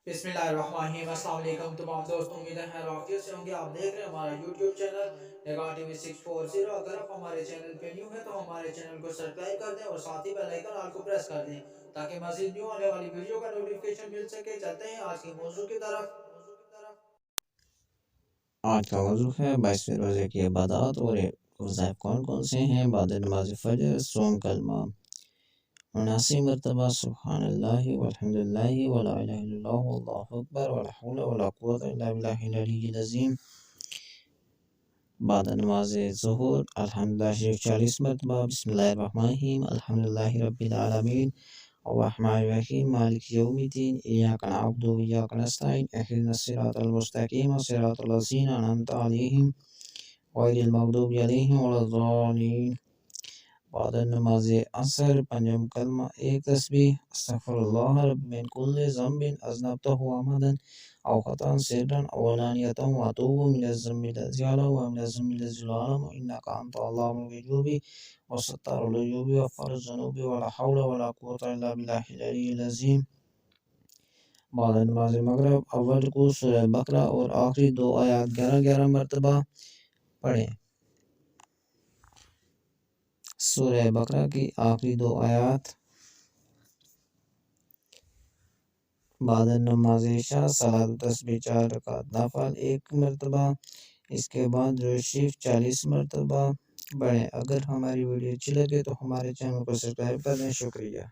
बिस्मिल्लाहिर्रहमानिर्रहीम। अस्सलाम वालेकुम तमाम दोस्तों, उम्मीद है खैर आफियत से होंगे। आप देख रहे हैं हमारा यूट्यूब चैनल निगाह टीवी 640। अगर आप हमारे चैनल पे न्यू है तो हमारे चैनल को सब्सक्राइब कर दें और साथ ही बेल आइकन ऑल को प्रेस कर दें ताकि मजीद न्यू आने वाली वीडियो का नोटिफिकेशन मिल सके। चलते हैं आज के मौजू की तरफ। आज का मौजू है 22वें रोज़े की इबादत और वज़ाइफ कौन कौन से हैं। बाद नमाज फजर सोम कलमा 79 मरतबा सुबहानल्लाह वल्हम्दुलिल्लाह वला इलाहा इल्लल्लाह वल्लाहु अकबर वला हौला वला कुव्वता इल्ला बिल्लाहिल अलिय्यिल अज़ीम। बाद नमाज ज़ुहर अल्हम्दुलिल्लाह शरीफ 40 मरतबा बिस्मिल्लाहिर्रहमानिर्रहीम अल्हम्दुलिल्लाहि रब्बिल आलमीन अर्रहमानिर्रहीम मालिकि यौमिद्दीन इय्याका नअबुदु व इय्याका नस्तईन इहदिनस सिरातल मुस्तकीम सिरातल लज़ीना अनअमता अलैहिम गैरिल मग़दूबि अलैहिम वलद्दालीन। बाद नमाज असर पंजम कलमा एक तस्बीह अस्तग़फिरुल्लाह रब्बी मिन कुल्लि ज़ंबिन अज़नबतहु अमदन औ ख़ताअन सिर्रन औ अलानियतन व अतूबु मिनज़ ज़ंबि लज़ी अअलम व मिनज़ ज़ंबि लज़ी ला अअलम इन्नका अंता अल्लामुल ग़ुयूबि व सत्तारुल उयूबि व ग़फ़ारुज़ ज़ुनूबि व ला हौला व ला कुव्वता इल्ला बिल्लाहिल अलिय्यिल अज़ीम। बाद नमाज मगरिब अव्वल रुकू सूरह बकरा और आखिरी दो आयत 11-11 मरतबा पढ़ें। सूरह बकरा की आखिरी दो आयत। बाद नमाज इशा सलात तस्बीह 4 रकात नफल 1 मरतबा। इसके बाद दुरूद शरीफ 40 मरतबा पढ़ें। अगर हमारी वीडियो अच्छी लगे तो हमारे चैनल को सब्सक्राइब कर दें। शुक्रिया।